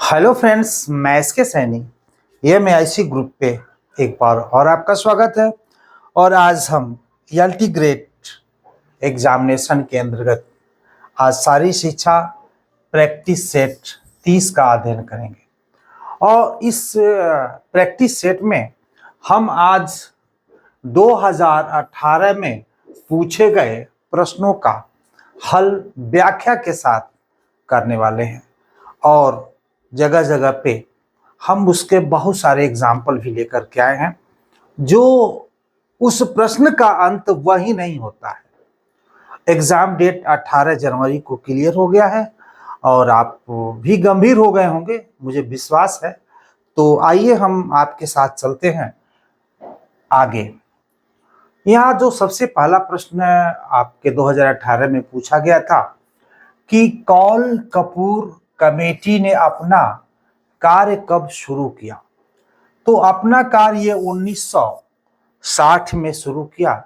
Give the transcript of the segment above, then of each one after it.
Hello friends, मैं इसके Saini MIC group पे एक बार और आपका स्वागत है। और आज हम ELT ग्रेड एग्जामिनेशन के अंतर्गत आज सारी शिक्षा प्रैक्टिस सेट 30 का अध्ययन करेंगे। और इस प्रैक्टिस सेट में हम आज 2018 में पूछे गए प्रश्नों का हल व्याख्या के साथ करने वाले हैं। और जगह जगह पे हम उसके बहुत सारे एग्जाम्पल भी लेकर के आए हैं। जो उस प्रश्न का अंत वही नहीं होता है। एग्जाम डेट 18 जनवरी को क्लियर हो गया है और आप भी गंभीर हो गए होंगे, मुझे विश्वास है। तो आइए हम आपके साथ चलते हैं आगे। यहाँ जो सबसे पहला प्रश्न आपके 2018 में पूछा गया था कि कौल कपूर कमेटी ने अपना कार्य कब शुरू किया। तो अपना कार्य 1960 में शुरू किया।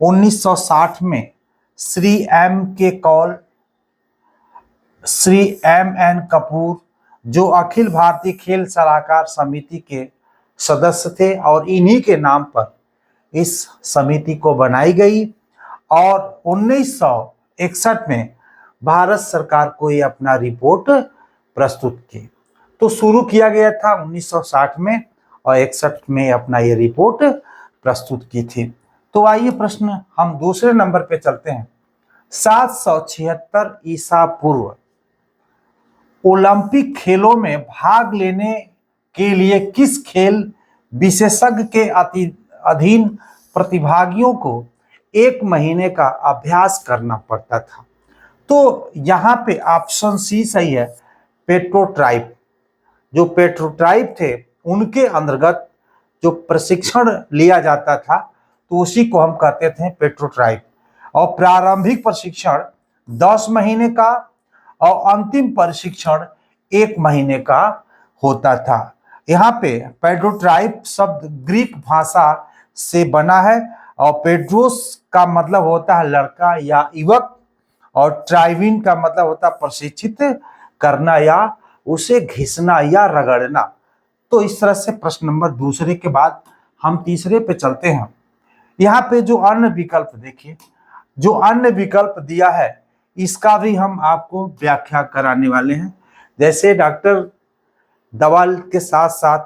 1960 में श्री M.K. कौल, श्री M.N. कपूर जो अखिल भारतीय खेल सलाहकार समिति के सदस्य थे और इन्हीं के नाम पर इस समिति को बनाई गई। और 1961 में भारत सरकार को ये अपना रिपोर्ट प्रस्तुत की। तो शुरू किया गया था 1960 में और 61 में अपना ये रिपोर्ट प्रस्तुत की थी। तो आइए प्रश्न हम दूसरे नंबर पे चलते हैं। 776 ईसा पूर्व ओलंपिक खेलों में भाग लेने के लिए किस खेल विशेषज्ञ के अधीन प्रतिभागियों को 1 महीने का अभ्यास करना पड़ता था। तो यहाँ पे ऑप्शन सी सही है, पेट्रोट्राइप। जो पेट्रोट्राइप थे उनके अंतर्गत जो प्रशिक्षण लिया जाता था तो उसी को हम कहते थे पेट्रोट्राइप। और प्रारंभिक प्रशिक्षण 10 महीने का और अंतिम प्रशिक्षण 1 महीने का होता था। यहाँ पे पेट्रोट्राइप शब्द ग्रीक भाषा से बना है और पेड्रोस का मतलब होता है लड़का या युवक और ट्राइविन का मतलब होता है प्रशिक्षित करना या उसे घिसना या रगड़ना। तो इस तरह से प्रश्न नंबर दूसरे के बाद हम तीसरे पे चलते हैं। यहाँ पे जो अन्य विकल्प देखिए, जो अन्य विकल्प दिया है इसका भी हम आपको व्याख्या कराने वाले हैं। जैसे डॉक्टर दवा के साथ साथ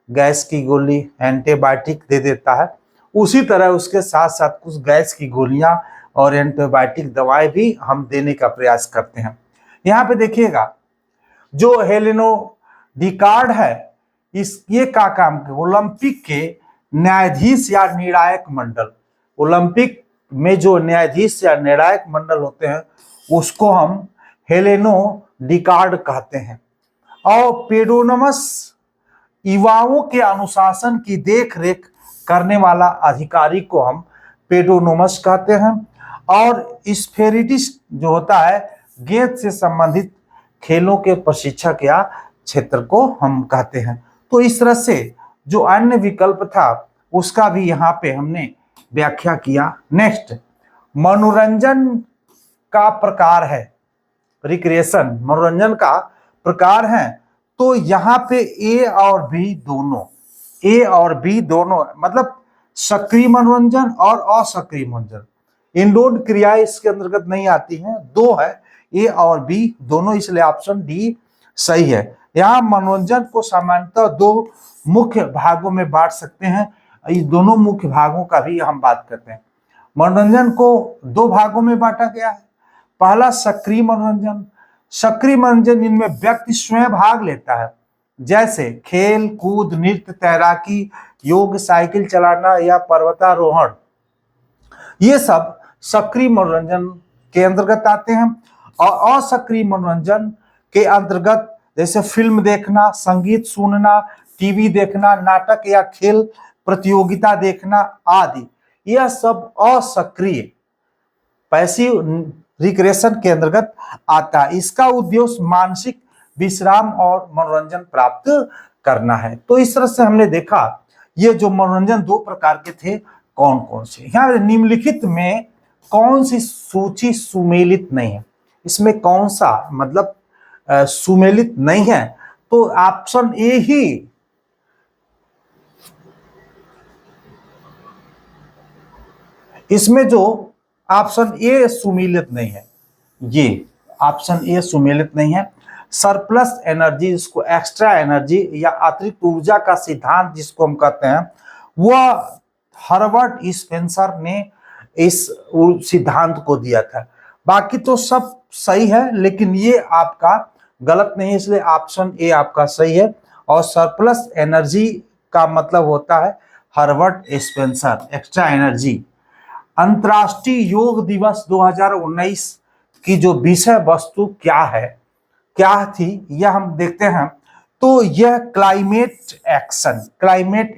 गैस की गोली एंटीबायोटिक दे देता है, उसी तरह उसके साथ साथ कुछ गैस की गोलियां और एंटीबायोटिक दवाएं भी हम देने का प्रयास करते हैं। यहाँ पे देखिएगा जो हेलेनो डिकार्ड है ये का काम ओलंपिक के न्यायाधीश या निर्णायक मंडल, ओलंपिक में जो न्यायाधीश या निर्णायक मंडल होते हैं उसको हम हेलेनो डिकार्ड कहते हैं। और पेडोनमस युवाओं के अनुशासन की देख रेख करने वाला अधिकारी को हम पेडोनोमस कहते हैं। और स्फेरिटिस जो होता है गेंद से संबंधित खेलों के प्रशिक्षक या क्षेत्र को हम कहते हैं। तो इस तरह से जो अन्य विकल्प था उसका भी यहाँ पे हमने व्याख्या किया। नेक्स्ट, मनोरंजन का प्रकार है, रिक्रिएशन मनोरंजन का प्रकार है। तो यहाँ पे ए और बी दोनों मतलब सक्रिय मनोरंजन और असक्रिय मनोरंजन, इंडोर क्रियाएं इसके अंतर्गत नहीं आती हैं। 2 है, ए और बी दोनों, इसलिए ऑप्शन डी सही है। यहाँ मनोरंजन को सामान्यतः 2 मुख्य भागों में बांट सकते हैं। इस दोनों मुख्य भागों का भी हम बात करते हैं। मनोरंजन को 2 भागों में बांटा गया है। पहला सक्रिय मनोरंजन। सक्रिय मनोरंजन इनमें व्यक्ति स्वयं भाग लेता है, जैसे खेल कूद, नृत्य, तैराकी, योग, साइकिल चलाना या पर्वतारोहण। ये सब सक्रिय मनोरंजन के अंतर्गत आते हैं। और असक्रिय मनोरंजन के अंतर्गत जैसे फिल्म देखना, संगीत सुनना, टीवी देखना, नाटक या खेल प्रतियोगिता देखना आदि, यह सब असक्रिय पैसिव रिक्रिएशन के अंतर्गत आता है। इसका उद्देश्य मानसिक विश्राम और मनोरंजन प्राप्त करना है। तो इस तरह से हमने देखा ये जो मनोरंजन 2 प्रकार के थे कौन कौन से। यहाँ निम्नलिखित में कौन सी सूची सुमेलित नहीं है, इसमें कौन सा मतलब सुमेलित नहीं है, तो ऑप्शन ए ही इसमें जो ऑप्शन ए सुमेलित नहीं है, ये ऑप्शन ए सुमेलित नहीं है। सरप्लस एनर्जी, जिसको एक्स्ट्रा एनर्जी या अतिरिक्त ऊर्जा का सिद्धांत जिसको हम कहते हैं, वह हर्बर्ट स्पेंसर ने इस सिद्धांत को दिया था। बाकी तो सब सही है, लेकिन ये आपका गलत नहीं है, इसलिए ऑप्शन ए आपका सही है। और सरप्लस एनर्जी का मतलब होता है हर्बर्ट स्पेंसर, एक्स्ट्रा एनर्जी। अंतर्राष्ट्रीय योग दिवस 2019 की जो विषय वस्तु क्या थी, यह हम देखते हैं। तो यह क्लाइमेट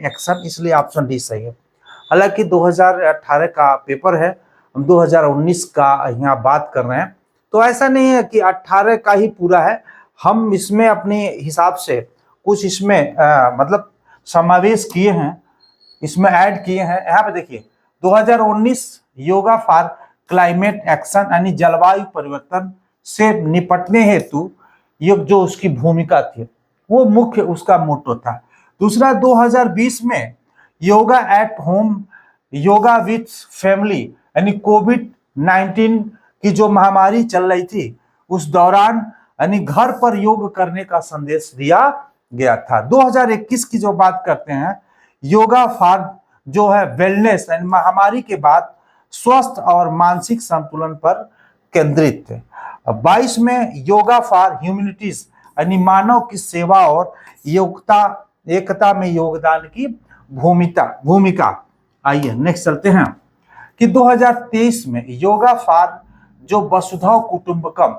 एक्शन, इसलिए ऑप्शन डी सही है। हालांकि 2018 का पेपर है, हम 2019 का यहाँ बात कर रहे हैं, तो ऐसा नहीं है कि 18 का ही पूरा है, हम इसमें अपने हिसाब से कुछ इसमें मतलब समावेश किए हैं, इसमें ऐड किए हैं। यहाँ पे देखिए 2019 योगा फॉर क्लाइमेट एक्शन, यानी जलवायु परिवर्तन से निपटने हेतु योग जो उसकी भूमिका थी, वो मुख्य उसका मोटो था। दूसरा 2020 में yoga at home, yoga with family, यानी कोविड-19 की जो महामारी चल रही थी, उस दौरान यानी घर पर योग करने का संदेश दिया गया था। 2021 की जो बात करते हैं, योगा फॉर जो है वेलनेस, यानी महामारी के बाद स्वस्थ और मानसिक संतुलन पर केंद्रित थे। 22 में योगा फॉर ह्यूमैनिटीज, यानी मानव की सेवा और एकता में योगदान की भूमिका। आइए नेक्स्ट चलते हैं कि 2023 में योगा फॉर जो वसुधैव कुटुंबकम,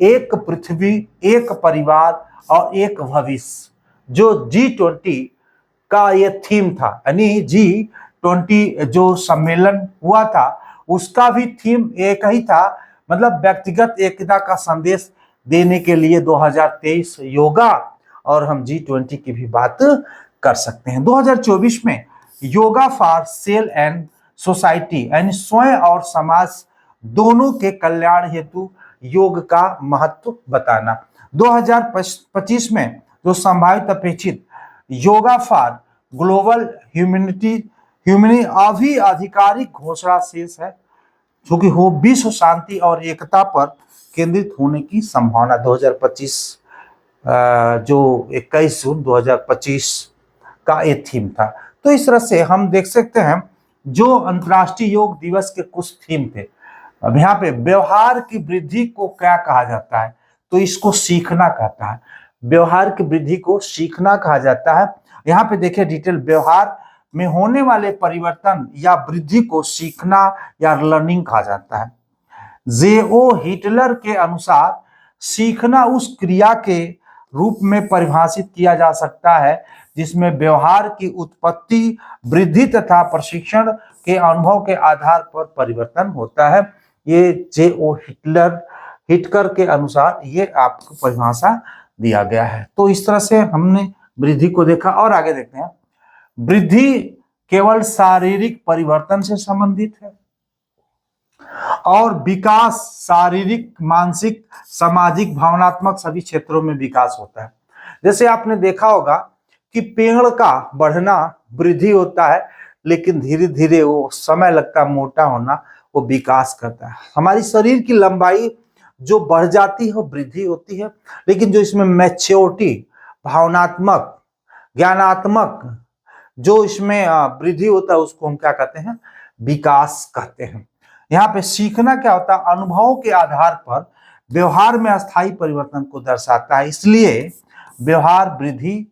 एक पृथ्वी, एक परिवार और एक भविष्य, जो G20 का ये थीम था, यानी G20 जो सम्मेलन हुआ था उसका भी थीम एक ही था, मतलब व्यक्तिगत एकता का संदेश देने के लिए 2023 योगा, और हम G20 की भी बात कर सकते हैं। 2024 में yoga for sale and society, यानी स्वयं और समाज दोनों के कल्याण हेतु योग का महत्व बताना। 2025 में जो संभावित अपेक्षित योगा फॉर ग्लोबल ह्यूमनी अभी आधिकारिक घोषणा शेष है, क्योंकि वो विश्व शांति और एकता पर केंद्रित होने की संभावना 2025 जो 21 जून 2025 का ये थीम था। तो इस तरह से हम देख सकते हैं जो अंतर्राष्ट्रीय योग दिवस के कुछ थीम थे। अब यहाँ पे व्यवहार की वृद्धि को क्या कहा जाता है, तो इसको सीखना कहता है। व्यवहार की वृद्धि को सीखना कहा जाता है। यहाँ पे देखिए डिटेल, व्यवहार में होने वाले परिवर्तन या वृद्धि को सीखना या लर्निंग कहा जाता है। जे.ओ. हिटलर के अनुसार सीखना उस क्रिया के रूप में परिभाषित किया जा सकता है जिसमें व्यवहार की उत्पत्ति, वृद्धि तथा प्रशिक्षण के अनुभव के आधार पर परिवर्तन होता है। ये जे.ओ. हिटलर के अनुसार ये आपको परिभाषा दिया गया है। तो इस तरह से हमने वृद्धि को देखा, और आगे देखते हैं। वृद्धि केवल शारीरिक परिवर्तन से संबंधित है और विकास शारीरिक, मानसिक, सामाजिक, भावनात्मक सभी क्षेत्रों में विकास होता है। जैसे आपने देखा होगा कि पेड़ का बढ़ना वृद्धि होता है, लेकिन धीरे धीरे वो समय लगता है मोटा होना, वो विकास करता है। हमारी शरीर की लंबाई जो बढ़ जाती है वो वृद्धि होती है, लेकिन जो इसमें मैच्योरिटी, भावनात्मक, ज्ञानात्मक जो इसमें वृद्धि होता है उसको हम क्या कहते हैं, विकास कहते हैं। यहाँ पे सीखना क्या होता है, अनुभवों के आधार पर व्यवहार में अस्थायी परिवर्तन को दर्शाता है। इसलिए व्यवहार वृद्धि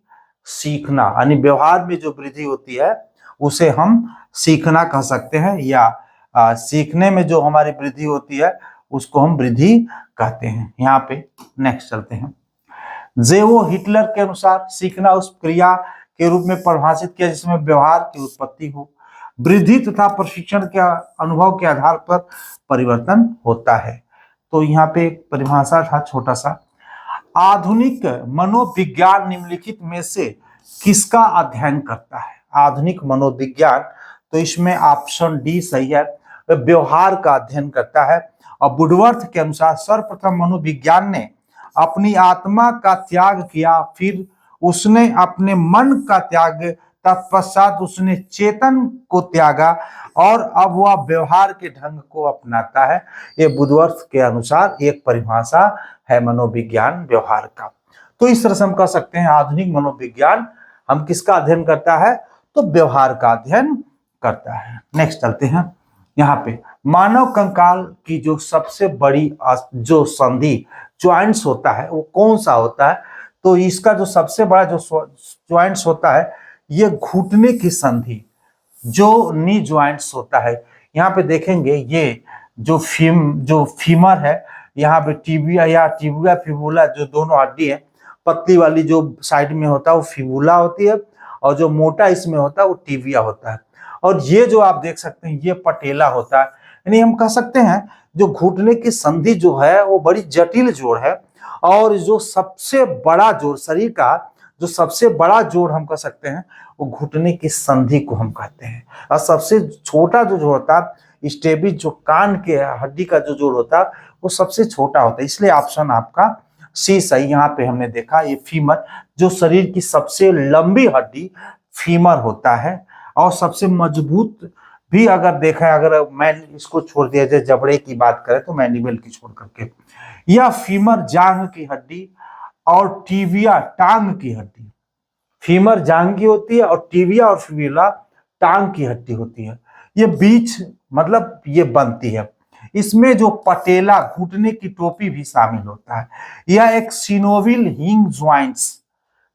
सीखना, यानी व्यवहार में जो वृद्धि होती है उसे हम सीखना कह सकते हैं, या सीखने में जो हमारी वृद्धि होती है उसको हम वृद्धि कहते हैं। यहाँ पे नेक्स्ट चलते हैं। जे.ओ. हिटलर के अनुसार सीखना उस क्रिया के रूप में परिभाषित किया जिसमें व्यवहार की उत्पत्ति हो, वृद्धि तथा प्रशिक्षण के अनुभव के आधार पर परिवर्तन होता है। तो यहाँ पे परिभाषा था छोटा सा। आधुनिक मनोविज्ञान निम्नलिखित में से किसका अध्ययन करता है? आधुनिक मनोविज्ञान, तो इसमें ऑप्शन डी सही है, व्यवहार का अध्ययन करता है। और वुडवर्थ के अनुसार सर्वप्रथम मनोविज्ञान ने अपनी आत्मा का त्याग किया, फिर उसने अपने मन का त्याग, तत्पश्चात उसने चेतन को त्यागा और अब वह व्यवहार के ढंग को अपनाता है। ये बुद्धवर्थ के अनुसार एक परिभाषा है मनोविज्ञान व्यवहार का। तो इस तरह से हम कह सकते हैं आधुनिक मनोविज्ञान हम किसका अध्ययन करता है, तो व्यवहार का अध्ययन करता है। नेक्स्ट चलते हैं। यहाँ पे मानव कंकाल की जो सबसे बड़ी जो संधि ज्वाइंट्स होता है वो कौन सा होता है, तो इसका जो सबसे बड़ा जो ज्वाइंट्स होता है ये घुटने की संधि जो नी ज्वाइंट्स होता है। यहाँ पे देखेंगे ये जो फीमर है, यहाँ पे टिबिया या टिबिया फिबुला जो दोनों हड्डी है, पतली वाली जो साइड में होता है वो फिबुला होती है और जो मोटा इसमें होता है वो टिबिया होता है। और ये जो आप देख सकते हैं ये पटेला होता है। यानी हम कह सकते हैं जो घुटने की संधि जो है वो बड़ी जटिल जोड़ है और जो सबसे बड़ा जोड़ शरीर का जो सबसे बड़ा जोड़ हम कह सकते हैं वो घुटने की संधि को हम कहते हैं। और सबसे छोटा जो जोड़ होता है स्टेबी जो कान के हड्डी का जो जोड़ होता है वो सबसे छोटा होता है, इसलिए ऑप्शन आपका सी सही। यहाँ पे हमने देखा ये फीमर जो शरीर की सबसे लंबी हड्डी फीमर होता है और सबसे मजबूत भी अगर देखा है, अगर मैं इसको छोड़ दिया जाए जबड़े की बात करें तो मैंडिबल की छोड़ करके, यह फीमर जांघ की हड्डी और टिबिया टांग की हड्डी, फीमर जांघ की होती है और टिबिया और फिबुला टांग की हड्डी होती है। ये बीच मतलब ये बनती है। इसमें जो पटेला घुटने की टोपी भी शामिल होता है। यह एक सिनोवियल हिंग ज्वाइंट्स,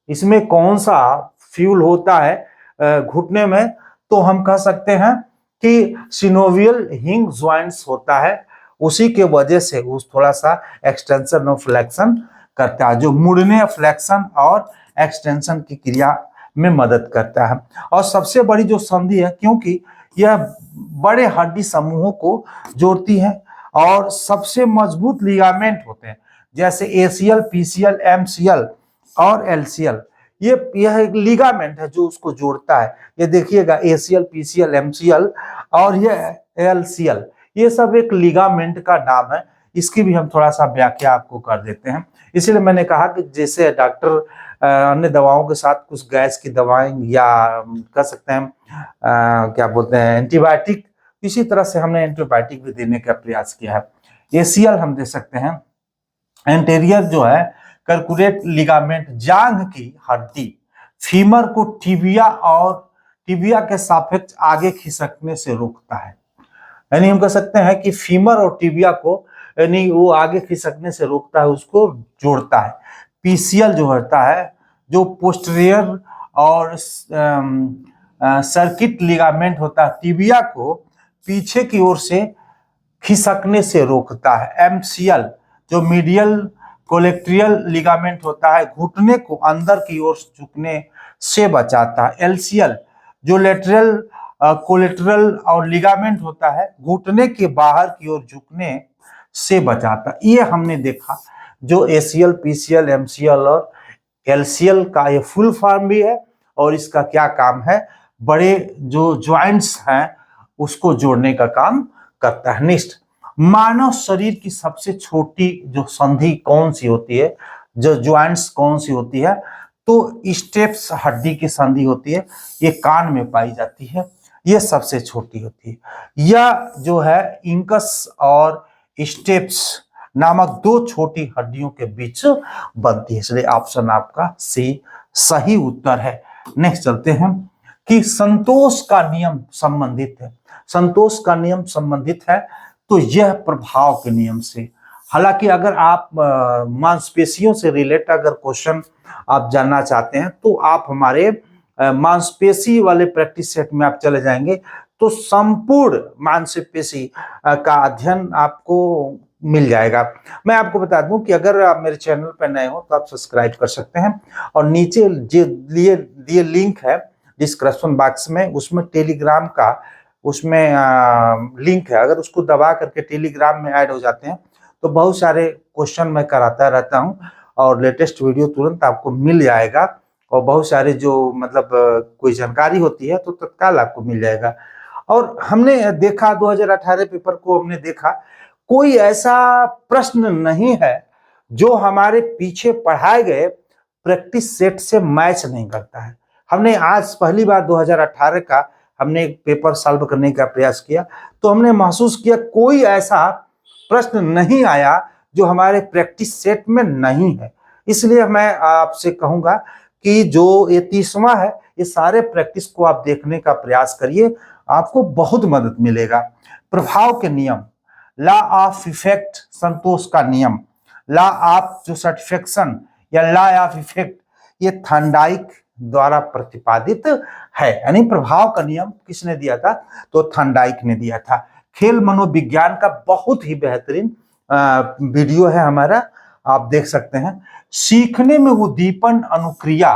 इसमें कौन सा फ्यूल होता है घुटने में, तो हम कह सकते हैं कि सिनोवियल हिंग ज्वाइंट्स होता है। उसी के वजह से वो थोड़ा सा एक्सटेंशन और फ्लेक्शन करता है, जो मुड़ने फ्लेक्शन और एक्सटेंशन की क्रिया में मदद करता है। और सबसे बड़ी जो संधि है क्योंकि यह बड़े हड्डी समूहों को जोड़ती है और सबसे मजबूत लिगामेंट होते हैं जैसे एसीएल, पीसीएल, एमसीएल और एलसीएल। यह एक लिगामेंट है जो उसको जोड़ता है। ये देखिएगा एसीएल, पीसीएल, एमसीएल और ये एलसीएल, ये सब एक लिगामेंट का नाम है। इसकी भी हम थोड़ा सा व्याख्या आपको कर देते हैं। इसीलिए मैंने कहा कि जैसे डॉक्टर अन्य दवाओं के साथ कुछ गैस की दवाएं या कह सकते हैं क्या बोलते हैं एंटीबायोटिक, इसी तरह से हमने एंटीबायोटिक भी देने का प्रयास किया है। एसीएल हम दे सकते हैं, एंटेरियर जो है कर्कुलेट लिगामेंट जांघ की हड्डी फीमर को टिबिया और टिबिया के सापेक्ष आगे खिसकने से रोकता है। यानी हम कह सकते हैं कि फीमर और टिबिया को यानी वो आगे खिसकने से रोकता है, उसको जोड़ता है। पीसीएल जो होता है जो पोस्टीरियर और सर्किट लिगामेंट होता है, टिबिया को पीछे की ओर से खिसकने से रोकता है। एमसीएल जो मीडियल कोलेक्ट्रियल लिगामेंट होता है, घुटने को अंदर की ओर झुकने से बचाता है। एलसीएल जो लेटरल कोलेट्रल और लिगामेंट होता है, घुटने के बाहर की ओर झुकने से बचाता। ये हमने देखा जो एसीएल, पीसीएल, एमसीएल और एलसीएल का ये फुल फॉर्म भी है और इसका क्या काम है, बड़े जो ज्वाइंट्स हैं उसको जोड़ने का काम करता है। नेक्स्ट, मानव शरीर की सबसे छोटी जो संधि कौन सी होती है, जो ज्वाइंट्स कौन सी होती है, तो स्टेप्स हड्डी की संधि होती है। ये कान में पाई जाती है, ये सबसे छोटी होती है। यह जो है इंकस और स्टेप्स नामक दो छोटी हड्डियों के बीच बनती है, इसलिए ऑप्शन आपका सी सही उत्तर है। नेक्स्ट चलते हैं कि संतोष का नियम संबंधित है। संतोष का नियम संबंधित है तो यह प्रभाव के नियम से। हालांकि अगर आप मांसपेशियों से रिलेट अगर क्वेश्चन आप जानना चाहते हैं तो आप हमारे मांसपेशी वाले प्रैक्टिस सेट में आप चले जाएंगे तो संपूर्ण मांसपेशी का अध्ययन आपको मिल जाएगा। मैं आपको बता दूं कि अगर आप मेरे चैनल पर नए हो तो आप सब्सक्राइब कर सकते हैं और नीचे जो दिए लिंक है डिस्क्रिप्शन बॉक्स में, उसमें टेलीग्राम का उसमें लिंक है। अगर उसको दबा करके टेलीग्राम में ऐड हो जाते हैं तो बहुत सारे क्वेश्चन मैं कराता रहता हूं और लेटेस्ट वीडियो तुरंत आपको मिल जाएगा और बहुत सारे जो मतलब कोई जानकारी होती है तो तत्काल आपको मिल जाएगा। और हमने देखा 2018 पेपर को हमने देखा, कोई ऐसा प्रश्न नहीं है जो हमारे पीछे पढ़ाए गए प्रैक्टिस सेट से मैच नहीं करता है। हमने आज पहली बार 2018 का हमने एक पेपर सॉल्व करने का प्रयास किया, तो हमने महसूस किया कोई ऐसा प्रश्न नहीं आया जो हमारे प्रैक्टिस सेट में नहीं है। इसलिए मैं आपसे कहूंगा कि जो ये 30वां है, ये सारे प्रैक्टिस को आप देखने का प्रयास करिए, आपको बहुत मदद मिलेगा। प्रभाव के नियम, लॉ ऑफ इफेक्ट, संतोष का नियम, लॉ ऑफ जो सर्टिफिकेशन या लॉ ऑफ इफेक्ट, ये थॉर्नडाइक द्वारा प्रतिपादित है। यानी प्रभाव का नियम किसने दिया था? तो थॉर्नडाइक ने दिया था। खेल मनोविज्ञान का बहुत ही बेहतरीन वीडियो है हमारा, आप देख सकते हैं। सीखने में उद्दीपन अनुक्रिया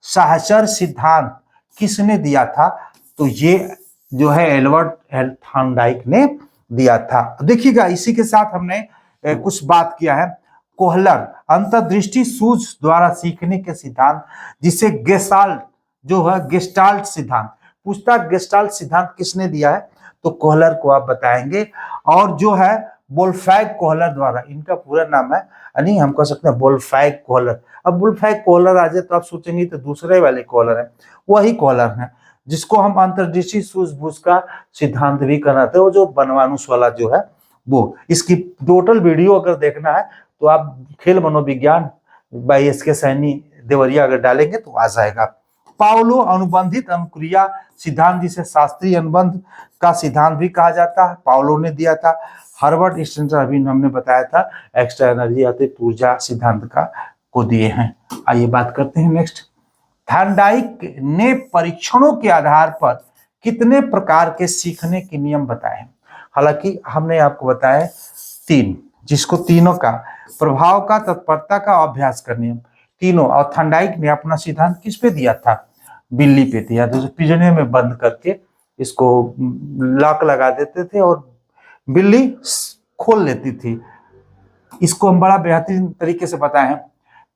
सहचर सिद्धांत किसने दिया था? तो ये जो है एल्बर्ट थॉर्नडाइक ने दिया था। देखिएगा, इसी के साथ हमने कुछ बात किया है। कोहलर अंतर्दृष्टि सूझ द्वारा सीखने के सिद्धांत, जिसे गेस्टाल्ट जो है गेस्टाल्ट सिद्धांत पूछता, गेस्टाल्ट सिद्धांत किसने दिया है? तो कोहलर को आप बताएंगे। और जो है वोल्फैग कोहलर द्वारा, इनका पूरा नाम है, यानी हम कह सकते हैं वोल्फैग कोहलर। अब वोल्फैग कोहलर आ जाए तो आप सोचेंगे तो दूसरे वाले कोहलर है, वही कोहलर है जिसको हम अंतर्दृष्टि सूझबूझ का सिद्धांत भी कराते हैं, वो जो बनवानुस वाला जो है वो। इसकी टोटल वीडियो अगर देखना है तो आप खेल मनोविज्ञान बाई एस के सैनी देवरिया अगर डालेंगे तो आ जाएगा। पावलो अनुबंधित अनुक्रिया सिद्धांत, जिसे शास्त्रीय अनुबंध का सिद्धांत भी कहा जाता है, पावलो ने दिया था। हर्बर्ट स्टेंटर अभी हमने बताया था एक्स्ट्रा एनर्जी अतिरिक्त ऊर्जा सिद्धांत का को दिए हैं। आइए बात करते हैं नेक्स्ट। थॉर्नडाइक ने परीक्षणों के आधार पर कितने प्रकार के सीखने के नियम बताए हैं? हालांकि हमने आपको बताया 3, जिसको तीनों का प्रभाव का, तत्परता का, अभ्यास का नियम, तीनों। और थॉर्नडाइक ने अपना सिद्धांत किस पे दिया था? बिल्ली पे दिया, तो पिंजरे में बंद करके इसको लॉक लगा देते थे और बिल्ली खोल लेती थी। इसको हम बड़ा बेहतरीन तरीके से बताए हैं।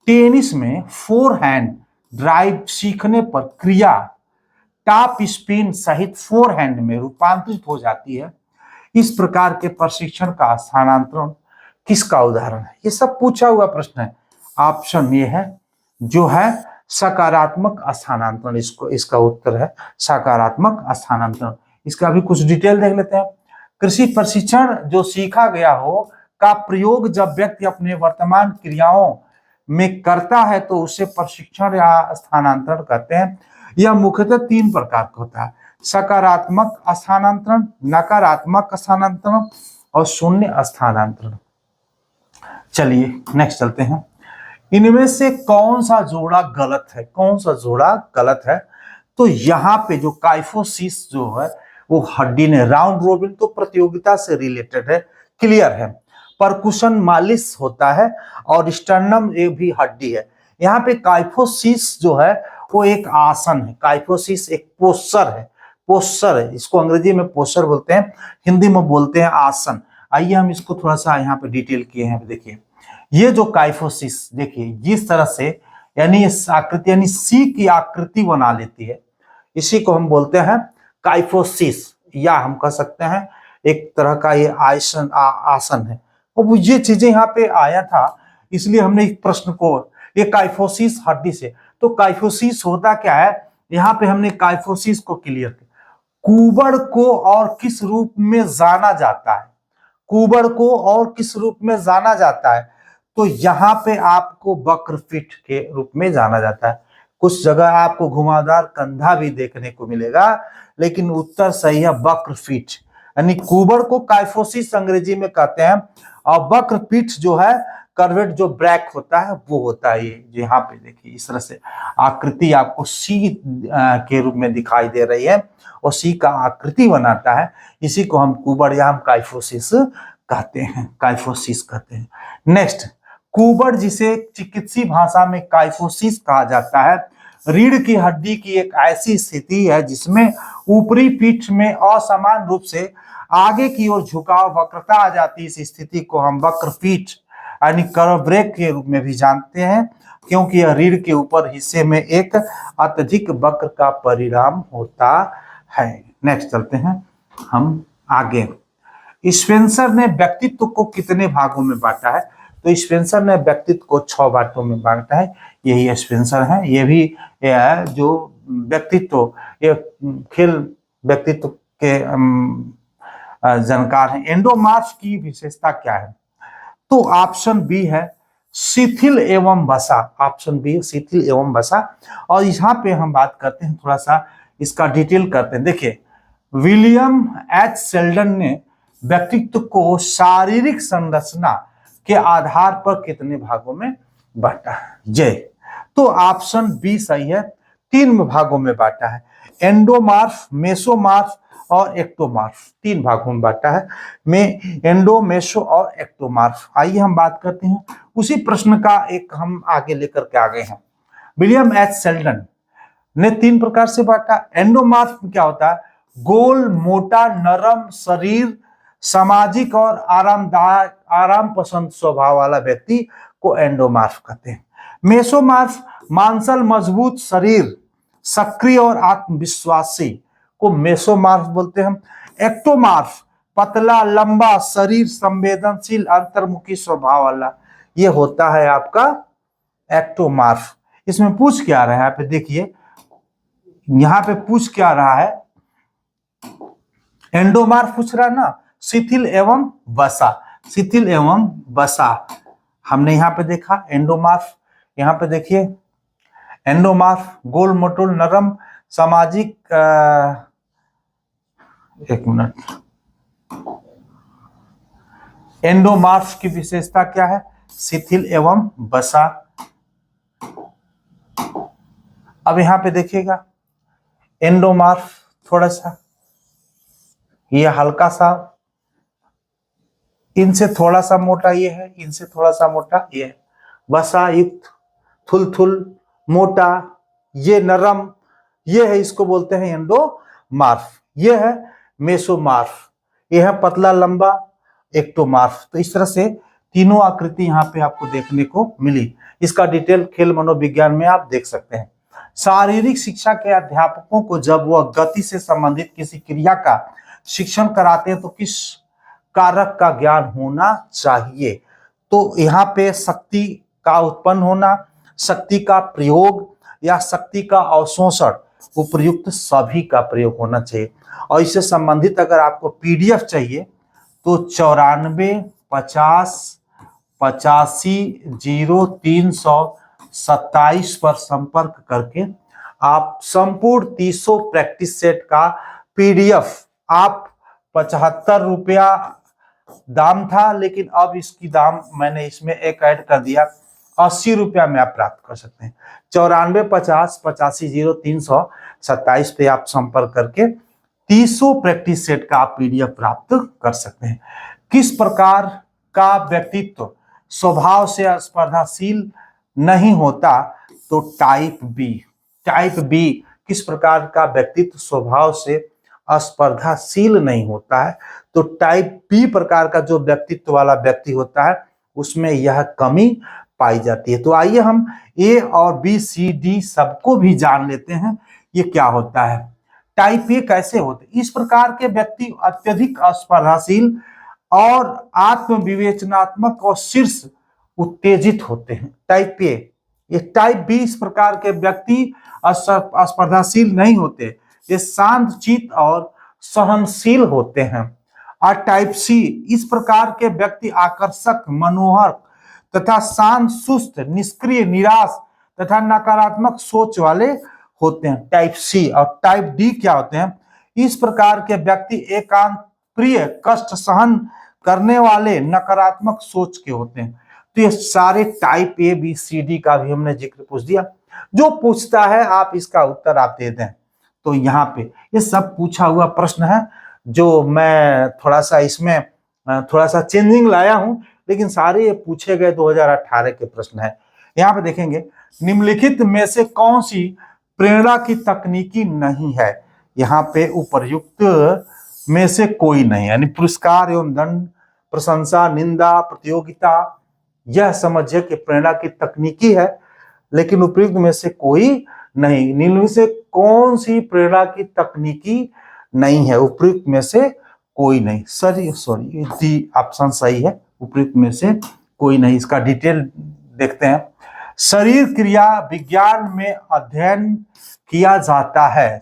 टेनिस में 4 हैंड ड्राइव सीखने पर क्रिया टॉप स्पिन सहित 4 हैंड में रूपांतरित हो जाती है। इस प्रकार के प्रशिक्षण का स्थानांतरण किसका उदाहरण है? ये सब पूछा हुआ प्रश्न है। ऑप्शन ये है जो है सकारात्मक स्थानांतरण, इसका उत्तर है सकारात्मक स्थानांतरण। इसका भी कुछ डिटेल देख लेते हैं। कृषि प्रशिक्षण जो सीखा गया हो का प्रयोग जब व्यक्ति अपने वर्तमान क्रियाओं में करता है तो उसे प्रशिक्षण या स्थानांतरण कहते हैं। यह मुख्यतः 3 प्रकार का होता है: सकारात्मक स्थानांतरण, नकारात्मक स्थानांतरण और शून्य स्थानांतरण। चलिए नेक्स्ट चलते हैं। इनमें से कौन सा जोड़ा गलत है? कौन सा जोड़ा गलत है? तो यहाँ पे जो काइफोसिस जो है वो हड्डी ने, राउंड रोबिन तो प्रतियोगिता से रिलेटेड है, क्लियर है। परकुशन मालिश होता है और स्टर्नम ये भी हड्डी है। यहाँ पे काइफोसिस जो है वो एक आसन है। काइफोसिस एक पोस्चर है, पोस्चर है, इसको अंग्रेजी में पोस्चर बोलते हैं, हिंदी में बोलते हैं आसन। आइए हम इसको थोड़ा सा यहाँ पे डिटेल किए हैं। देखिए ये जो काइफोसिस, देखिए जिस तरह से यानी आकृति यानी सी की आकृति बना लेती है, इसी को हम बोलते हैं काइफोसिस, या हम कह सकते हैं एक तरह का ये आसन है। और ये चीजें यहाँ पे आया था, इसलिए हमने एक प्रश्न को, ये काइफोसिस हड्डी से, तो काइफोसिस होता क्या है? यहाँ पे हमने काइफोसिस को क्लियर किया। कुबड़ को और किस रूप में जाना जाता है? कुबड़ को और किस रूप में जाना जाता है? तो यहाँ पे आपको वक्रपीठ के रूप में जाना जाता है। कुछ जगह आपको घुमावदार कंधा भी देखने को मिलेगा, लेकिन उत्तर सही है वक्रपीठ। यानी कुबड़ को काइफोसिस अंग्रेजी में कहते हैं, और वक्रपीठ जो है कर्वेट जो ब्रैक होता है वो होता है। ये यहाँ पे देखिए इस तरह से आकृति आपको सी के रूप में दिखाई दे रही है और सी का आकृति बनाता है, इसी को हम कुबड़ या हम काइफोसिस कहते हैं, काइफोसिस कहते हैं। नेक्स्ट, कुबड़ जिसे चिकित्सीय भाषा में काइफोसिस कहा जाता है, रीढ़ की हड्डी की एक ऐसी स्थिति है जिसमें ऊपरी पीठ में असमान रूप से आगे की ओर झुकाव, वक्रता आ जाती है। इस स्थिति को हम वक्रपीठ यानी कर्व ब्रेक के रूप में भी जानते हैं, क्योंकि यह रीढ़ के ऊपर हिस्से में एक अत्यधिक वक्र का परिणाम होता है। नेक्स्ट चलते हैं हम आगे। स्पेंसर ने व्यक्तित्व को कितने भागों में बांटा है? तो स्पेंसर ने व्यक्तित्व को 6 बातों में बांटा है। यही स्पेंसर है। ये भी है जो व्यक्तित्व, ये खेल व्यक्तित्व के जानकार हैं। एंडोमॉर्फ की विशेषता क्या है? तो ऑप्शन बी है शिथिल एवं वसा। ऑप्शन बी शिथिल एवं वसा। और यहाँ पे हम बात करते हैं, थोड़ा सा इसका डिटेल करते हैं। देखिए, विलियम एच सेल्डन ने व्यक्तित्व को शारीरिक संरचना के आधार पर कितने भागों में बांटा है? जय। तो ऑप्शन बी सही है, 3 भागों में बांटा है। एंडोमॉर्फ, मेसोमॉर्फ और एक्टोमॉर्फ, 3 भागों में बांटा है। में एंडो, मेसो और एक्टोमॉर्फ। आइए हम बात करते हैं उसी प्रश्न का एक हम आगे लेकर के आ गए हैं। विलियम एच सेल्डन ने 3 प्रकार से बांटा। एंडोमॉर्फ में क्या होता है? गोल, मोटा, नरम शरीर, सामाजिक और आरामदायक, आराम पसंद स्वभाव वाला व्यक्ति को एंडोमॉर्फ कहते हैं। मेसोमॉर्फ मांसल, मजबूत शरीर, सक्रिय और आत्मविश्वासी को मेसोमॉर्फ बोलते हैं। एक्टोमॉर्फ पतला, लंबा शरीर, संवेदनशील, अंतर्मुखी स्वभाव वाला, ये होता है आपका एक्टोमॉर्फ। इसमें पूछ क्या रहा है? यहाँ पे देखिए, यहाँ पे पूछ क्या रहा है? एंडोमॉर्फ पूछ रहा है ना, शिथिल एवं वसा। शिथिल एवं वसा हमने यहाँ पे देखा। एंडोमॉर्फ यहाँ पे देखिए, एंडोमॉर्फ गोल, मोटुल, नरम, सामाजिक, एक मिनट, एंडोमॉर्फ की विशेषता क्या है? शिथिल एवं वसा। अब यहां पे देखिएगा, एंडोमॉर्फ थोड़ा सा ये हल्का सा, इनसे थोड़ा सा मोटा ये है, इनसे थोड़ा सा मोटा ये है। वसा युक्त, थुलथुल, मोटा, ये नरम, ये है, इसको बोलते हैं एंडोमॉर्फ। ये है मेसोमॉर्फ, ये है पतला, लंबा, एक्टोमॉर्फ। तो इस तरह से तीनों आकृति यहाँ पे आपको देखने को मिली। इसका डिटेल खेल मनोविज्ञान में आप देख सकते हैं। शारीरिक शिक्षा के अध्यापकों को जब वह गति से संबंधित किसी क्रिया का शिक्षण कराते हैं तो किस कारक का ज्ञान होना चाहिए? तो यहाँ पे शक्ति का उत्पन्न होना, शक्ति का प्रयोग या शक्ति का अवशोषण, उपयुक्त सभी का प्रयोग होना चाहिए। और इससे संबंधित अगर आपको पीडीएफ चाहिए तो 94 50 85 0 327 पर संपर्क करके आप संपूर्ण 300 प्रैक्टिस सेट का पीडीएफ, आप 75 रुपया दाम था, लेकिन अब इसकी दाम मैंने इसमें एक ऐड कर दिया, 80 रुपया में आप प्राप्त कर सकते हैं। 94 50 85 0 327 पे आप संपर्क करके 300 प्रैक्टिस सेट का आप पीडीएफ प्राप्त कर सकते हैं। किस प्रकार का व्यक्तित्व स्वभाव से स्पर्धाशील नहीं होता? तो टाइप बी। टाइप बी किस प्रकार का व्यक्तित्व स्वभाव से स्पर्धाशील नहीं होता है? तो टाइप बी प्रकार का जो व्यक्तित्व वाला व्यक्ति होता है उसमें यह कमी पाई जाती है। तो आइए हम ए और बी सी डी सबको भी जान लेते हैं, ये क्या होता है, टाइप ए कैसे होते। इस प्रकार के व्यक्ति अत्यधिक स्पर्धाशील और आत्मविवेचनात्मक और शीर्ष उत्तेजित होते हैं, टाइप ए। ये टाइप बी इस प्रकार के व्यक्ति स्पर्धाशील नहीं होते, ये शांतचित्त और सहनशील होते हैं। और टाइप सी इस प्रकार के व्यक्ति आकर्षक, मनोहर तथा शांत, सुस्त, निष्क्रिय, निराश तथा नकारात्मक सोच वाले होते हैं, टाइप सी। और टाइप डी क्या होते हैं? इस प्रकार के व्यक्ति एकांत प्रिय, कष्ट सहन करने वाले, नकारात्मक सोच के होते हैं। तो ये सारे type A B C D का भी हमने जिक्र पूछ दिया। जो पूछता है आप इसका उत्तर आप दे दें। तो यहाँ पे ये सब पूछा हुआ प्रश्न है, जो मैं थोड़ा सा इसमें थोड़ा सा चेंजिंग लाया हूं, लेकिन सारे ये पूछे गए 2018 के प्रश्न है। यहाँ पे देखेंगे, निम्नलिखित में से कौन सी प्रेरणा की तकनीकी नहीं है? यहाँ पे उपर्युक्त में से कोई नहीं, यानी पुरस्कार एवं दंड, प्रशंसा, निंदा, प्रतियोगिता, यह समझिए कि प्रेरणा की तकनीकी है, लेकिन उपयुक्त में से कोई नहीं। निम्न से कौन सी प्रेरणा की तकनीकी नहीं है? उपयुक्त में से कोई नहीं। सॉरी डी ऑप्शन सही है, उपयुक्त में से कोई नहीं, इसका डिटेल देखते हैं। शरीर क्रिया विज्ञान में अध्ययन किया जाता है,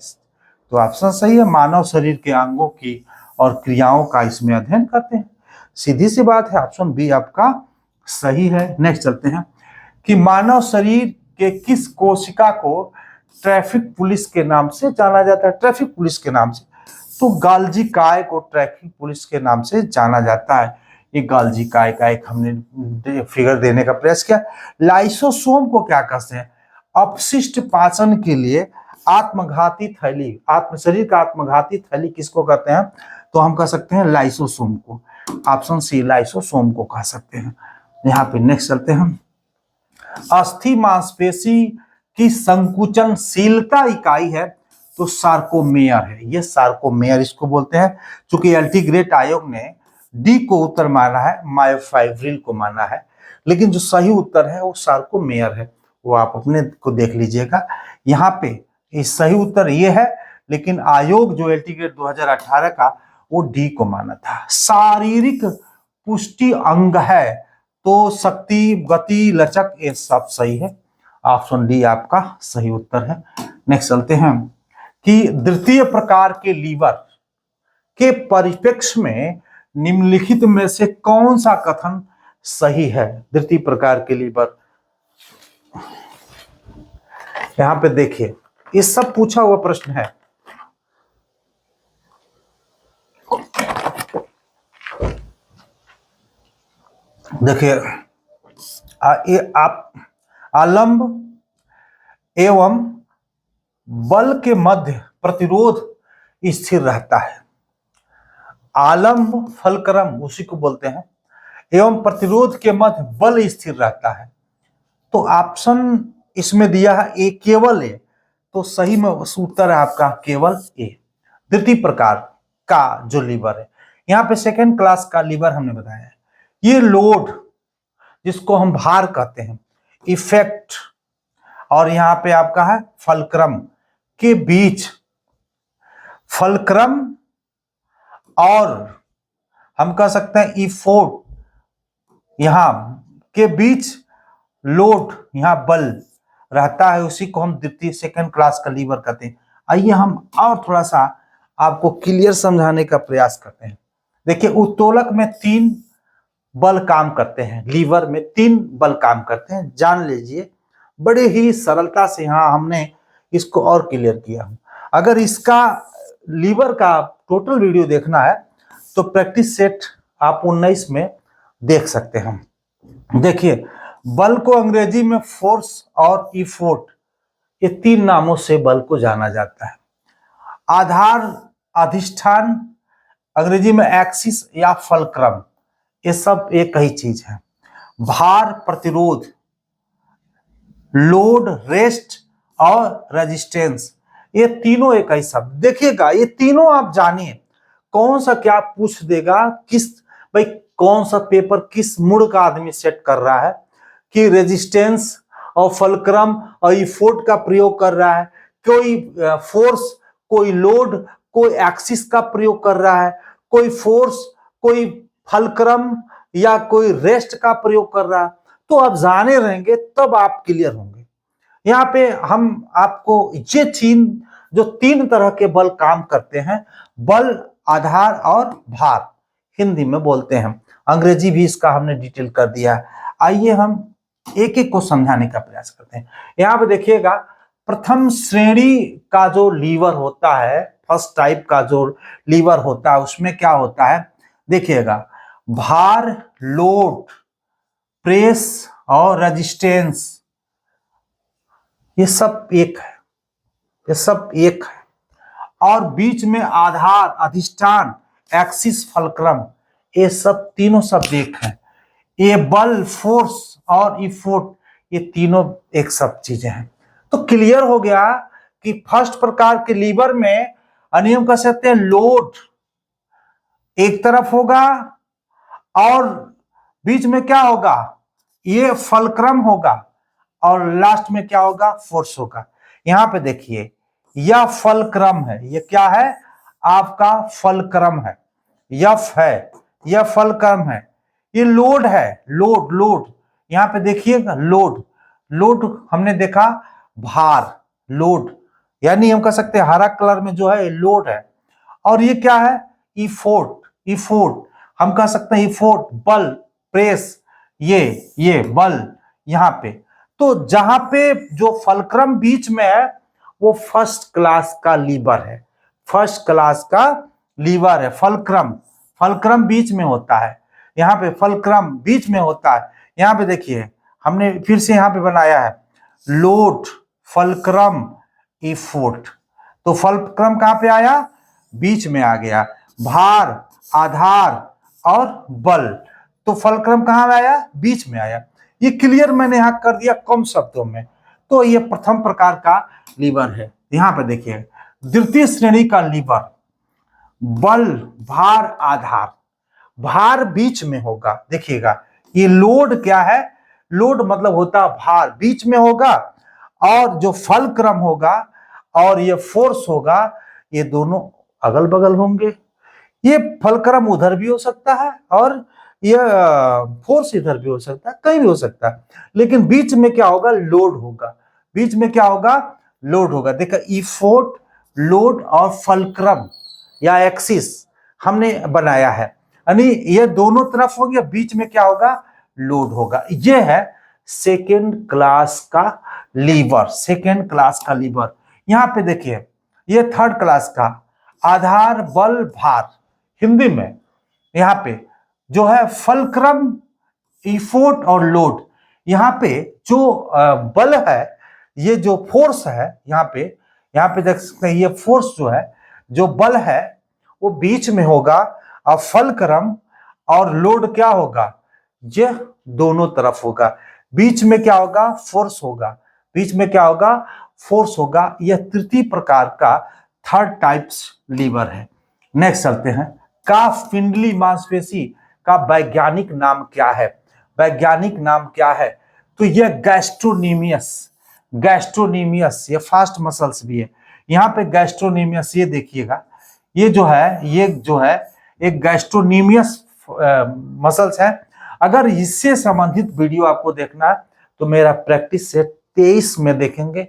तो ऑप्शन सही है, मानव शरीर के अंगों की और क्रियाओं का इसमें अध्ययन करते हैं। सीधी सी बात है, ऑप्शन बी आपका सही है। नेक्स्ट चलते हैं कि मानव शरीर के किस कोशिका को ट्रैफिक पुलिस के नाम से जाना जाता है? ट्रैफिक पुलिस के नाम से, तो गाल्जी काय को ट्रैफिक पुलिस के नाम से जाना जाता है। ये गाल्जी काय का एक हमने फिगर देने का प्रयास किया। लाइसोसोम को क्या कहते हैं? अपशिष्ट पाचन के लिए आत्मघाती थैली, शरीर का आत्मघाती थैली किसको कहते हैं? तो हम कह सकते हैं लाइसोसोम को। ऑप्शन सी, लाइसोसोम को कह सकते हैं। यहाँ पे नेक्स्ट चलते हैं। अस्थि मांसपेशी की संकुचनशीलता इकाई है, तो सार्कोमेयर है। ये सार्कोमेयर इसको बोलते हैं। चूंकि एल्टीग्रेट आयोग ने डी को उत्तर माना है, मायोफाइब्रिल को माना है, लेकिन जो सही उत्तर है वो सार्कोमेयर है। वो आप अपने को देख लीजिएगा। यहाँ पे इस सही उत्तर ये है, लेकिन आयोग जो एल्टीग्रेट 2018 का, वो डी को माना था। शारीरिक पुष्टि अंग है, तो शक्ति, गति, लचक, ये सब सही है। ऑप्शन डी आपका सही उत्तर है। नेक्स्ट चलते हैं कि द्वितीय प्रकार के लीवर के परिप्रेक्ष्य में निम्नलिखित में से कौन सा कथन सही है? द्वितीय प्रकार के लीवर, यहां पे देखिए, ये सब पूछा हुआ प्रश्न है। देखिए, ये आप आलंब एवं बल के मध्य प्रतिरोध स्थिर रहता है। आलंब फलक्रम उसी को बोलते हैं, एवं प्रतिरोध के मध्य बल स्थिर रहता है। तो ऑप्शन इसमें दिया है ए, केवल ए, तो सही में उत्तर है आपका केवल ए। द्वितीय प्रकार का जो लीवर है, यहाँ पे सेकेंड क्लास का लीवर हमने बताया है। ये लोड, जिसको हम भार कहते हैं, इफेक्ट, और यहाँ पे आपका है फलक्रम के बीच, फलक्रम और हम कह सकते हैं इफोर्ट, यहां के बीच लोड, यहां बल रहता है, उसी को हम द्वितीय सेकंड क्लास का लीवर कहते हैं। आइए हम और थोड़ा सा आपको क्लियर समझाने का प्रयास करते हैं। देखिए, उत्तोलक में 3 बल काम करते हैं, लीवर में 3 बल काम करते हैं, जान लीजिए। बड़े ही सरलता से यहाँ हमने इसको और क्लियर किया। अगर इसका लीवर का टोटल वीडियो देखना है तो प्रैक्टिस सेट आप 19 में देख सकते हैं। देखिए, बल को अंग्रेजी में फोर्स और इफोर्ट, ये 3 नामों से बल को जाना जाता है। आधार, अधिष्ठान, अंग्रेजी में एक्सिस या फलक्रम, ये सब एक ही चीज है। भार, प्रतिरोध, लोड, रेस्ट और रेजिस्टेंस, ये तीनों एक ही शब्द। देखिएगा, ये तीनों आप जानिए, कौन सा क्या पूछ देगा, किस भाई कौन सा पेपर किस मूड का आदमी सेट कर रहा है कि रेजिस्टेंस और फलक्रम और इफोर्ट का प्रयोग कर रहा है, कोई फोर्स, कोई लोड, कोई एक्सिस का प्रयोग कर रहा है, कोई फोर्स, कोई फलक्रम या कोई रेस्ट का प्रयोग कर रहा है। तो आप जाने रहेंगे तब आप क्लियर होंगे। यहाँ पे हम आपको ये जो 3 तरह के बल काम करते हैं, बल, आधार और भार, हिंदी में बोलते हैं, अंग्रेजी भी इसका हमने डिटेल कर दिया है। आइए हम एक एक को समझाने का प्रयास करते हैं। यहाँ पे देखिएगा, प्रथम श्रेणी का जो लीवर होता है, फर्स्ट टाइप का जो लीवर होता है, उसमें क्या होता है देखिएगा, भार, लोड, प्रेस और रेजिस्टेंस, ये सब एक है, ये सब एक है। और बीच में आधार, अधिष्ठान, एक्सिस, फलक्रम, ये सब तीनों शब्द एक है। ये बल, फोर्स और इफोर्ट, ये तीनों एक सब चीजें हैं। तो क्लियर हो गया कि फर्स्ट प्रकार के लीवर में नियम कह सकते हैं, लोड एक तरफ होगा और बीच में क्या होगा, ये फलक्रम होगा, और लास्ट में क्या होगा, फोर्स होगा। यहां पे देखिए, यह फलक्रम है, ये क्या है आपका फलक्रम है, यफ है, यह फलक्रम है, ये लोड है, लोड लोड, यहाँ पे देखिएगा लोड, लोड हमने देखा भार, लोड, यानी हम कह सकते हैं हरा कलर में जो है लोड है। और ये क्या है, इफोर्ट, इफोर्ट हम कह सकते हैं, इफोर्ट बल, प्रेस, ये बल यहाँ पे। तो जहां पे जो फलक्रम बीच में है वो फर्स्ट क्लास का लीवर है, फर्स्ट क्लास का लीवर है। फलक्रम, फलक्रम बीच में होता है, यहाँ पे फलक्रम बीच में होता है। यहाँ पे देखिए हमने फिर से यहाँ पे बनाया है लोड, फलक्रम, इफोर्ट। तो फलक्रम कहाँ पे आया, बीच में आ गया, भार, आधार और बल, तो फलक्रम कहाँ आया, बीच में आया। ये क्लियर मैंने यहाँ कर दिया कम शब्दों में। तो ये प्रथम प्रकार का लीवर है। यहाँ पे देखिए द्वितीय श्रेणी का लीवर, बल, भार, आधार, भार बीच में होगा। देखिएगा ये लोड क्या है, लोड मतलब होता है भार, बीच में होगा, और जो फलक्रम होगा और ये फोर्स होगा, ये दोनों अगल बगल होंगे। ये फलक्रम उधर भी हो सकता है और ये फोर्स इधर भी हो सकता है, कहीं भी हो सकता है, लेकिन बीच में क्या होगा, लोड होगा। बीच में क्या होगा, लोड होगा। देखा इफोर्ट, लोड और फलक्रम या एक्सिस हमने बनाया है, यानी ये दोनों तरफ हो गया, बीच में क्या होगा, लोड होगा। ये है सेकेंड क्लास का लीवर, सेकेंड क्लास का लीवर। यहाँ पे देखिए ये थर्ड क्लास का आधार, बल, भार, हिंदी में यहाँ पे जो है फलक्रम, इफोर्ट और लोड। यहाँ पे जो बल है, ये जो फोर्स है, यहाँ पे देख सकते हैं, ये फोर्स जो है, जो बल है वो बीच में होगा, और फलक्रम और लोड क्या होगा, ये दोनों तरफ होगा। बीच में क्या होगा, फोर्स होगा, बीच में क्या होगा, फोर्स होगा। यह तृतीय प्रकार का थर्ड टाइप्स लीवर है। नेक्स्ट चलते हैं, काफ पिंडली मांसपेशी का वैज्ञानिक नाम क्या है, वैज्ञानिक नाम क्या है, तो यह गैस्ट्रोनीमियस, गैस्ट्रोनीमियस, ये फास्ट मसल्स भी है। यहाँ पे गैस्ट्रोनीमियस, ये देखिएगा, ये जो है एक गैस्ट्रोनीमियस मसल्स है। अगर इससे संबंधित वीडियो आपको देखना है तो मेरा प्रैक्टिस सेट 23 में देखेंगे।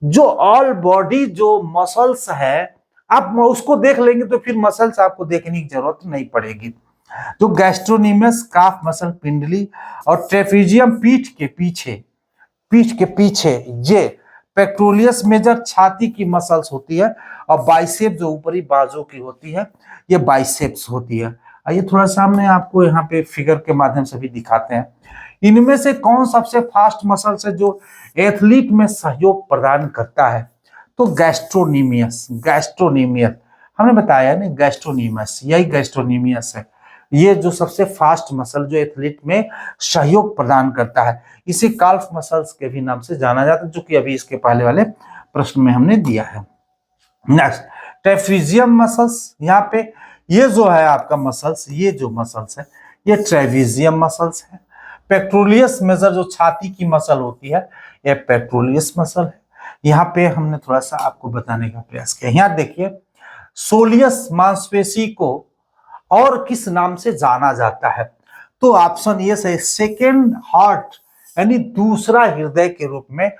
जो ऑल बॉडी जो मसल्स है आप उसको देख लेंगे तो फिर मसल्स आपको देखने की जरूरत नहीं पड़ेगी। तो गैस्ट्रोनीमियस काफ मसल पिंडली और ट्रेपीजियम पीठ के पीछे ये पेक्टोरियस मेजर छाती की मसल्स होती है, और बाइसेप जो ऊपरी बाजू की होती है ये बाइसेप्स होती है। आइए थोड़ा सामने आपको यहाँ पे फिगर के माध्यम से भी दिखाते हैं। इनमें से कौन सबसे फास्ट मसल्स है जो एथलीट में सहयोग प्रदान करता है, तो गैस्ट्रोनीमियस, गैस्ट्रोनीमियस हमने बताया ना, गैस्ट्रोनीमियस, यही गैस्ट्रोनीमियस है। ये जो सबसे फास्ट मसल जो एथलीट में सहयोग प्रदान करता है, इसे काल्फ मसल्स के भी नाम से जाना जाता है, जो कि अभी इसके पहले वाले प्रश्न में हमने दिया है। नेक्स्ट ट्रेपीजियम मसल्स, यहाँ पे ये जो है आपका मसल्स, ये जो मसल्स है ये ट्रेपीजियम मसल्स है। पेक्टोरियस मेजर जो छाती की मसल होती है ये पेक्टोरियस मसल है। यहाँ पे हमने थोड़ा सा आपको बताने का प्रयास किया। यहाँ देखिए सोलियस मांसपेशी को और किस नाम से जाना जाता है, तो ऑप्शन ये है सेकेंड हार्ट, यानी दूसरा हृदय के रूप में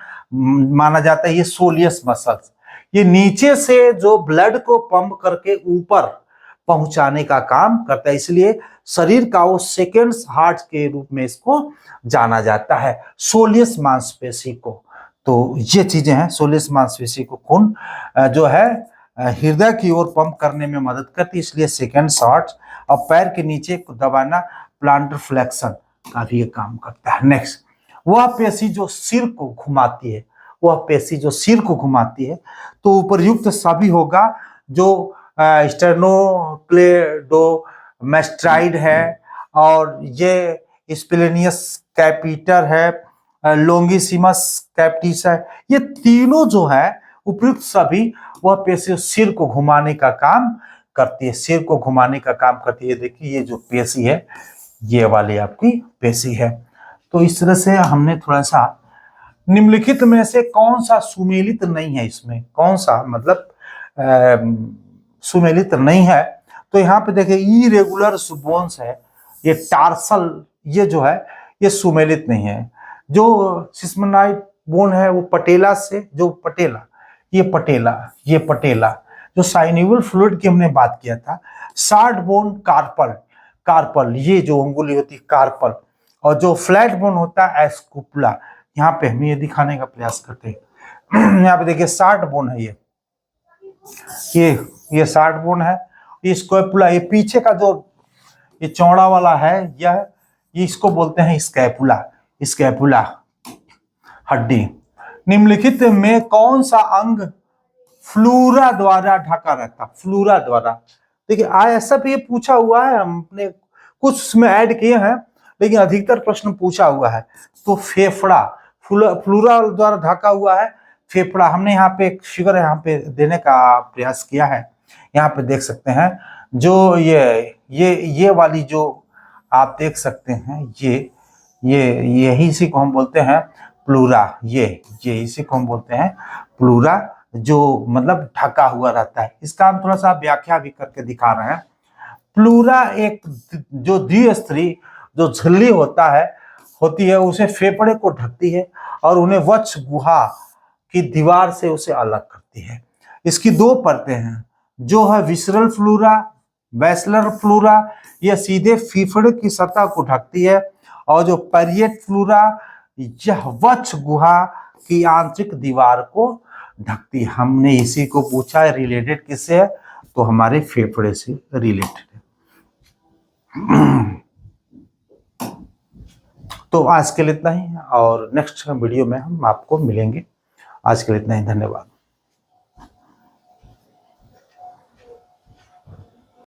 माना जाता है ये सोलियस मसल्स। ये नीचे से जो ब्लड को पंप करके ऊपर पहुंचाने का काम करता है, इसलिए शरीर का वो सेकेंड हार्ट के रूप में इसको जाना जाता है, सोलियस मांसपेशी को। तो ये चीजें हैं, सोलियस मांसपेशी को खून जो है हृदय की ओर पंप करने में मदद करती है, इसलिए सेकेंड हार्ट। और पैर के नीचे को दबाना प्लांटर फ्लेक्शन का भी काम करता है। नेक्स्ट वह पेशी जो सिर को घुमाती है, वह पेशी जो सिर को घुमाती है, तो उपरयुक्त सभी होगा जो स्टेर्नोक्लेडोमास्टाइड है, और ये स्प्लेनियस कैपिटर है, लोंगिसिमस कैप्टिस है। ये तीनों जो है उपयुक्त सभी वह पेशी सिर को घुमाने का काम करती है, सिर को घुमाने का काम करती है। देखिए ये जो पेशी है ये वाली आपकी पेशी है। तो इस तरह से हमने थोड़ा सा निम्नलिखित में से कौन सा सुमेलित नहीं है, इसमें कौन सा मतलब सुमेलित नहीं है, तो यहाँ पे देखिए इरेगुलर बोन्स है, ये टार्सल, ये जो है ये सुमेलित नहीं है। जो सिस्मोनाइड बोन है वो पटेला से, जो पटेला, ये पटेला जो साइन्यूवल फ्लूइड की हमने बात किया था। शार्ट बोन कार्पल, कार्पल ये जो अंगुली होती है कार्पल, और जो फ्लैट बोन होता है एस्कुपुला। यहाँ पे हम ये दिखाने का प्रयास करते हैं। यहाँ पे देखिए शार्ट बोन है ये शार्ट बोन है, ये स्कैपुला, ये पीछे का जो ये चौड़ा वाला है ये इसको बोलते हैं स्कैपुला, स्कैपुला हड्डी। निम्नलिखित में कौन सा अंग फ्लूरा द्वारा ढका रहता? फ्लूरा द्वारा, देखिए ऐसा भी ये पूछा हुआ है, हमने कुछ उसमें ऐड किए हैं लेकिन अधिकतर प्रश्न पूछा हुआ है। तो फेफड़ा, फ्लूरा द्वारा ढका हुआ है फेफड़ा। हमने यहाँ पे एक फिगर यहाँ पे देने का प्रयास किया है, यहाँ पे देख सकते हैं। जो ये वाली जो आप देख सकते हैं, यही इसी को हम बोलते हैं प्लूरा। ये इसी को हम बोलते हैं प्लूरा, जो मतलब ढका हुआ रहता है। इसका हम थोड़ा सा व्याख्या भी करके दिखा रहे हैं। प्लूरा एक जो द्विस्तरीय जो झिल्ली होती है उसे फेफड़े को ढकती है और उन्हें वक्ष गुहा की दीवार से उसे अलग करती है। इसकी दो परतें हैं, जो है विसरल फ्लूरा, बैचलर फ्लूरा, यह सीधे फेफड़े की सतह को ढकती है, और जो पैरिएट फ्लूरा यह वक्ष गुहा की आंतरिक दीवार को ढकती है। हमने इसी को पूछा है रिलेटेड किससे है, तो हमारे फेफड़े से रिलेटेड है। तो आज के लिए इतना ही, और नेक्स्ट वीडियो में हम आपको मिलेंगे। आज के लिए इतना ही, धन्यवाद।